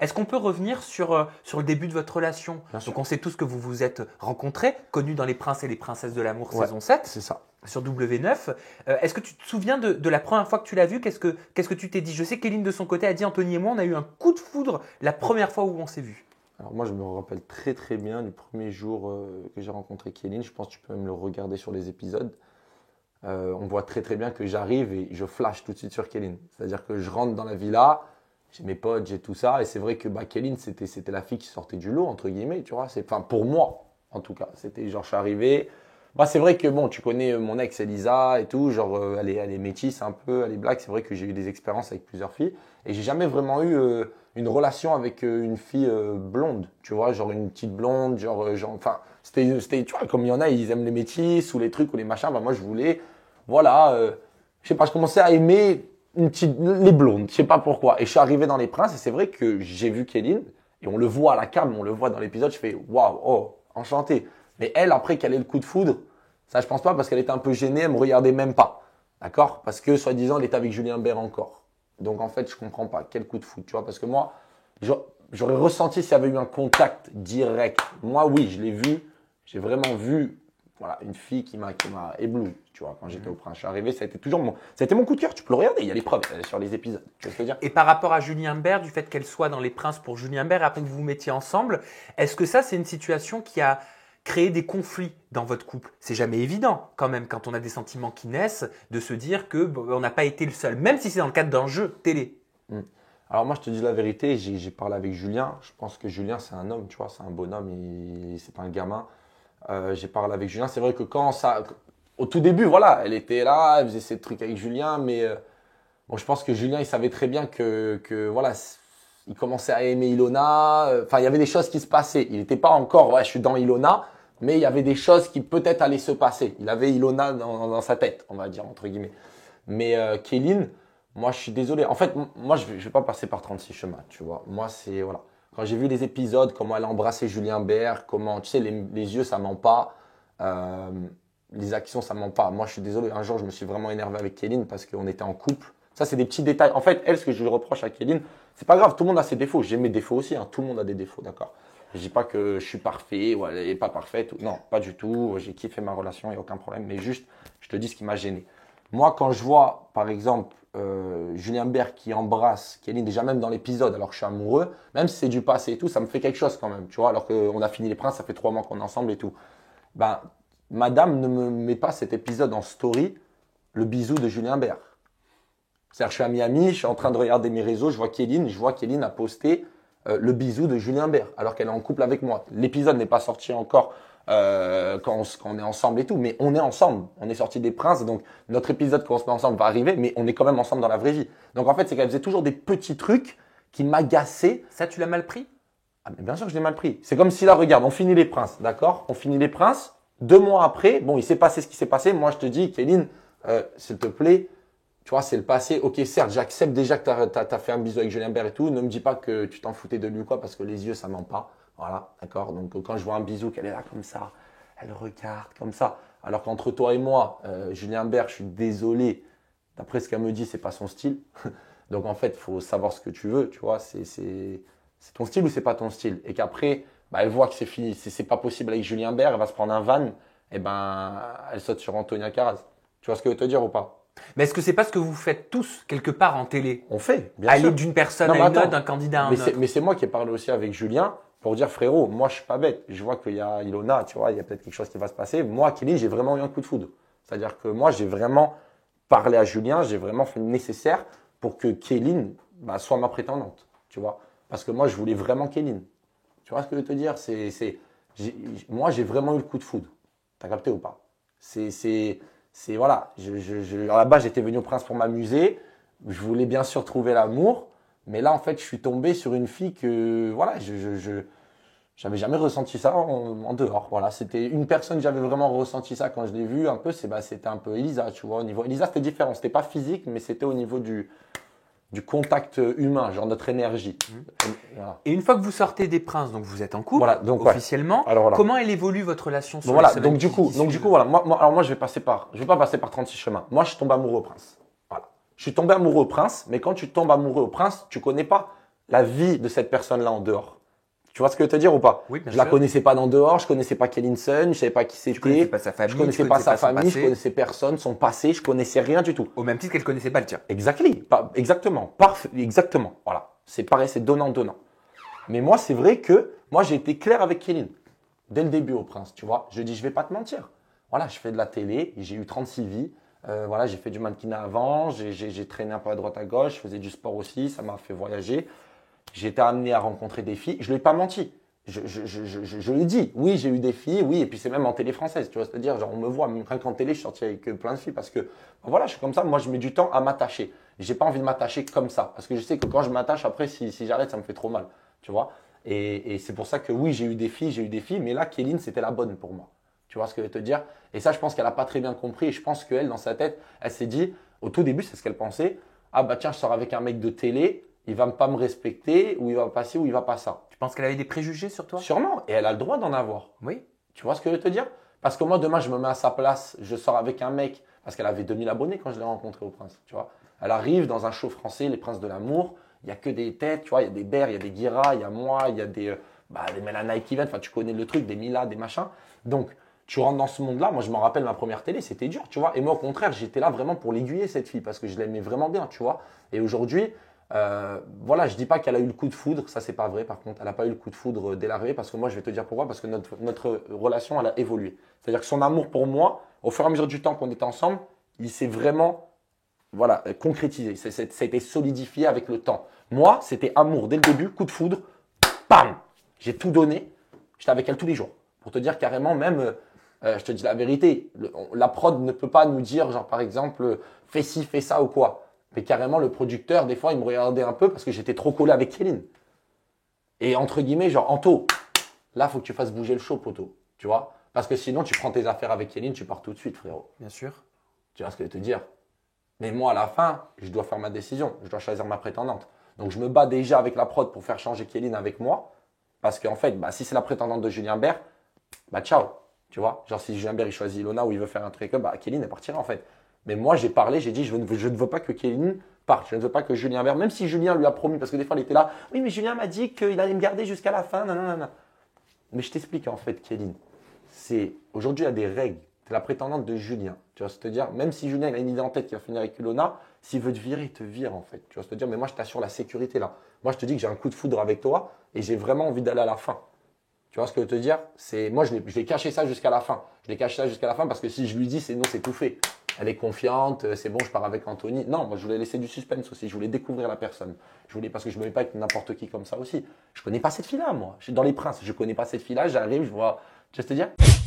Est-ce qu'on peut revenir sur le début de votre relation? Bien sûr. Donc, on sait tous que vous vous êtes rencontrés, connus dans Les Princes et les Princesses de l'amour Ouais, saison 7 c'est ça. sur W9. Est-ce que tu te souviens de la première fois que tu l'as vu? Qu'est-ce que tu t'es dit? Je sais qu'Éline de son côté a dit Anthony et moi, on a eu un coup de foudre la première fois où on s'est vus. Alors moi, je me rappelle très très bien du premier jour que j'ai rencontré Kéline. Je pense que tu peux même le regarder sur les épisodes. On voit très très bien que j'arrive et je flash tout de suite sur Kéline. C'est-à-dire que je rentre dans la villa, j'ai mes potes, j'ai tout ça. Et c'est vrai que Kéline, c'était la fille qui sortait du lot, entre guillemets. Tu vois, enfin, pour moi, en tout cas. C'était genre, je suis arrivé. C'est vrai que bon, tu connais mon ex Elisa et tout. Genre, elle est métisse un peu, elle est black. C'est vrai que j'ai eu des expériences avec plusieurs filles. Et j'ai jamais vraiment eu une relation avec une fille blonde. Tu vois, genre une petite blonde. Enfin, c'était, tu vois, comme il y en a, ils aiment les métisses ou les trucs ou les machins. Moi, je voulais, voilà, je sais pas, je commençais à aimer les blondes, je sais pas pourquoi. Et je suis arrivé dans Les Princes et c'est vrai que j'ai vu Kéline et on le voit à la cam, on le voit dans l'épisode, je fais waouh, oh, enchanté. Mais elle, après qu'elle ait le coup de foudre, ça je pense pas parce qu'elle était un peu gênée, elle me regardait même pas. D'accord? Parce que soi-disant, elle était avec Julien Bert encore. Donc en fait, je comprends pas quel coup de foudre, tu vois, parce que moi, j'aurais ressenti s'il y avait eu un contact direct. Moi, oui, je l'ai vu, j'ai vraiment vu. Voilà, une fille qui m'a ébloui, tu vois, quand j'étais au Prince. Je suis arrivé, ça a été mon coup de cœur, tu peux le regarder, il y a les preuves sur les épisodes, tu vois ce que je veux dire. Et par rapport à Julien Bert, du fait qu'elle soit dans Les Princes pour Julien Bert, après que vous vous mettiez ensemble, est-ce que ça, c'est une situation qui a créé des conflits dans votre couple? C'est jamais évident, quand même, quand on a des sentiments qui naissent, de se dire que on n'a pas été le seul, même si c'est dans le cadre d'un jeu télé. Alors moi, je te dis la vérité, j'ai parlé avec Julien. Je pense que Julien, c'est un homme, tu vois, c'est un bonhomme, c'est pas un gamin. J'ai parlé avec Julien. C'est vrai que au tout début, voilà, elle était là, elle faisait ses trucs avec Julien, mais bon, je pense que Julien, il savait très bien que voilà, il commençait à aimer Ilona. Enfin, il y avait des choses qui se passaient. Il n'était pas encore, ouais, je suis dans Ilona, mais il y avait des choses qui peut-être allaient se passer. Il avait Ilona dans sa tête, on va dire, entre guillemets. Mais Kéline, moi, je suis désolé. En fait, moi, je vais pas passer par 36 chemins, tu vois. Moi, c'est, voilà. Quand j'ai vu les épisodes, comment elle a embrassé Julien Bert, comment, tu sais, les yeux, ça ment pas. Euh, les actions, ça ment pas. Moi, je suis désolé. Un jour, je me suis vraiment énervé avec Kéline parce qu'on était en couple. Ça, c'est des petits détails. En fait, elle, ce que je lui reproche à Kéline, c'est pas grave. Tout le monde a ses défauts. J'ai mes défauts aussi. Tout le monde a des défauts, d'accord. Je dis pas que je suis parfait ou elle est pas parfaite. Non, pas du tout. J'ai kiffé ma relation, il n'y a aucun problème. Mais juste, je te dis ce qui m'a gêné. Moi, quand je vois, par exemple, Julien Bert qui embrasse Kéline, déjà même dans l'épisode, alors que je suis amoureux, même si c'est du passé et tout, ça me fait quelque chose quand même, tu vois, alors qu'on a fini Les Princes, ça fait 3 mois qu'on est ensemble et tout. Ben, madame ne me met pas cet épisode en story, le bisou de Julien Bert. C'est-à-dire, je suis à Miami, je suis en train de regarder mes réseaux, je vois Kéline a posté le bisou de Julien Bert, alors qu'elle est en couple avec moi. L'épisode n'est pas sorti encore quand on est ensemble et tout, mais on est ensemble. On est sorti des Princes, donc notre épisode quand on se met ensemble va arriver, mais on est quand même ensemble dans la vraie vie. Donc en fait, c'est qu'elle faisait toujours des petits trucs qui m'agaçaient. Ça, tu l'as mal pris? Ah, mais bien sûr que je l'ai mal pris. C'est comme si là, regarde, on finit les Princes, d'accord? On finit les Princes. 2 mois après, bon, il s'est passé ce qui s'est passé. Moi, je te dis, Kéline, s'il te plaît, tu vois, c'est le passé. Ok, certes, j'accepte déjà que tu as fait un bisou avec Julien Bert et tout. Ne me dis pas que tu t'en foutais de lui ou quoi, parce que les yeux, ça ment pas. Voilà, d'accord. Donc, quand je vois un bisou, qu'elle est là comme ça, elle regarde comme ça. Alors qu'entre toi et moi, Julien Bert, je suis désolé. D'après ce qu'elle me dit, c'est pas son style. Donc, en fait, il faut savoir ce que tu veux, tu vois. C'est ton style ou c'est pas ton style. Et qu'après, elle voit que c'est fini. Si c'est pas possible avec Julien Bert, elle va se prendre un van. Et elle saute sur Antonia Carraz. Tu vois ce que je veux te dire ou pas? Mais est-ce que c'est pas ce que vous faites tous quelque part en télé? On fait, bien aller sûr. d'une personne Non, à mais une attends. autre, d'un candidat à un autre. Mais c'est moi qui ai parlé aussi avec Julien pour dire frérot, moi je suis pas bête. Je vois qu'il y a Ilona, tu vois, il y a peut-être quelque chose qui va se passer. Moi, Kéline, j'ai vraiment eu un coup de foudre. C'est-à-dire que moi, j'ai vraiment parlé à Julien, j'ai vraiment fait le nécessaire pour que Kéline soit ma prétendante, tu vois. Parce que moi, je voulais vraiment Kéline. Tu vois ce que je veux te dire? Moi, j'ai vraiment eu le coup de foudre. T'as capté ou pas? Voilà. À la base, j'étais venu au Prince pour m'amuser. Je voulais bien sûr trouver l'amour. Mais là, en fait, je suis tombé sur une fille que, voilà, j'avais jamais ressenti ça en dehors. Voilà, c'était une personne, j'avais vraiment ressenti ça quand je l'ai vue un peu, c'était un peu Elisa, tu vois. Au niveau Elisa, c'était différent. C'était pas physique, mais c'était au niveau du contact humain, genre notre énergie. Voilà. Et une fois que vous sortez des Princes, donc vous êtes en couple, Voilà, donc, officiellement, Alors, voilà. comment elle évolue votre relation sur Voilà, les semaines donc du coup, voilà. Moi, je vais pas passer par 36 chemins. Moi, je suis tombé amoureux au Prince. Voilà. Je suis tombé amoureux au Prince, mais quand tu tombes amoureux au Prince, tu connais pas la vie de cette personne-là en dehors. Tu vois ce que je veux te dire ou pas? Oui, bien Je la sûr. connaissais pas d'en dehors, je connaissais pas Kelin Sun, je savais pas qui Tu connaissais c'était, pas sa famille, je connaissais tu pas sa son famille, je passé, connaissais personne, son passé, je connaissais rien du tout. au même titre qu'elle connaissait pas le tien. Exactement, parfait, exactement. Voilà, c'est pareil, c'est donnant-donnant. Mais moi, c'est vrai que moi, j'ai été clair avec Kelin dès le début au Prince, tu vois. Je dis, je vais pas te mentir. Voilà, je fais de la télé, j'ai eu 36 vies. Voilà, j'ai fait du mannequinat avant, j'ai traîné un peu à droite à gauche, je faisais du sport aussi, ça m'a fait voyager. J'ai été amené à rencontrer des filles. Je ne lui ai pas menti. Je lui ai dit, oui, j'ai eu des filles, oui, et puis c'est même en télé française, tu vois, c'est-à-dire, genre, on me voit, même rien qu'en télé, je suis sorti avec plein de filles parce que, voilà, je suis comme ça, moi, je mets du temps à m'attacher. J'ai pas envie de m'attacher comme ça, parce que je sais que quand je m'attache, après, si j'arrête, ça me fait trop mal, tu vois. Et c'est pour ça que, oui, j'ai eu des filles, mais là, Kéline, c'était la bonne pour moi. Tu vois ce que je veux te dire? Et ça, je pense qu'elle n'a pas très bien compris, et je pense qu'elle, dans sa tête, elle s'est dit, au tout début, c'est ce qu'elle pensait, ah bah tiens, je sors avec un mec de télé, il va pas me respecter, ou il va passer, ou il va pas ça. Tu penses qu'elle avait des préjugés sur toi? Sûrement, et elle a le droit d'en avoir. Oui. Tu vois ce que je veux te dire? Parce que moi, demain, je me mets à sa place, je sors avec un mec, parce qu'elle avait 2000 abonnés quand je l'ai rencontrée au Prince, tu vois. Elle arrive dans un show français, Les Princes de l'amour, il n'y a que des têtes, tu vois, il y a des Bert, il y a des Guira, il y a moi, il y a des Melana qui viennent, enfin, tu connais le truc, des Mila, des machins. Donc, tu rentres dans ce monde-là, moi, je me rappelle ma première télé, c'était dur, tu vois. Et moi, au contraire, j'étais là vraiment pour l'aiguiller, cette fille, parce que je l'aimais vraiment bien, tu vois. Et aujourd'hui, voilà, je dis pas qu'elle a eu le coup de foudre, ça c'est pas vrai par contre, elle n'a pas eu le coup de foudre dès l'arrivée parce que moi je vais te dire pourquoi, parce que notre relation elle a évolué. C'est-à-dire que son amour pour moi, au fur et à mesure du temps qu'on était ensemble, il s'est vraiment voilà, concrétisé, ça a été solidifié avec le temps. Moi, c'était amour dès le début, coup de foudre, bam, j'ai tout donné, j'étais avec elle tous les jours. Pour te dire carrément même, je te dis la vérité, la prod ne peut pas nous dire genre par exemple, fais ci, fais ça ou quoi. Mais carrément, le producteur, des fois, il me regardait un peu parce que j'étais trop collé avec Kéline. Et entre guillemets, genre, Anto, là, il faut que tu fasses bouger le show, poteau. Tu vois? Parce que sinon, tu prends tes affaires avec Kéline, tu pars tout de suite, frérot. Bien sûr. Tu vois ce que je veux te dire? Mais moi, à la fin, je dois faire ma décision. Je dois choisir ma prétendante. Donc, je me bats déjà avec la prod pour faire changer Kéline avec moi. Parce qu'en fait, bah, si c'est la prétendante de Julien Bert, bah, ciao. Tu vois? Genre, si Julien Bert, il choisit Ilona ou il veut faire un truc, bah, Kéline, elle partira, en fait. Mais moi, j'ai parlé, j'ai dit, je ne veux pas que Kéline parte. Je ne veux pas que Julien Bert, même si Julien lui a promis, parce que des fois, il était là, oui, mais Julien m'a dit qu'il allait me garder jusqu'à la fin, non, non, non, non. Mais je t'explique, en fait, Kéline, aujourd'hui, il y a des règles. Tu es la prétendante de Julien. Tu vas te dire, même si Julien il a une idée en tête qui va finir avec Ilona, s'il veut te virer, il te vire, en fait. Tu vas te dire, mais moi, je t'assure la sécurité là. Moi, je te dis que j'ai un coup de foudre avec toi et j'ai vraiment envie d'aller à la fin. Tu vois ce que je veux te dire? Moi, je l'ai caché ça jusqu'à la fin. Je l'ai caché ça jusqu'à la fin parce que si je lui dis, c'est non, c'est tout fait. Elle est confiante, c'est bon, je pars avec Anthony. Non, moi, je voulais laisser du suspense aussi. Je voulais découvrir la personne. Parce que je ne me mets pas avec n'importe qui comme ça aussi. Je ne connais pas cette fille-là, moi. Je suis dans Les Princes. Je ne connais pas cette fille-là. J'arrive, je vois. Tu vois ce que je veux te dire?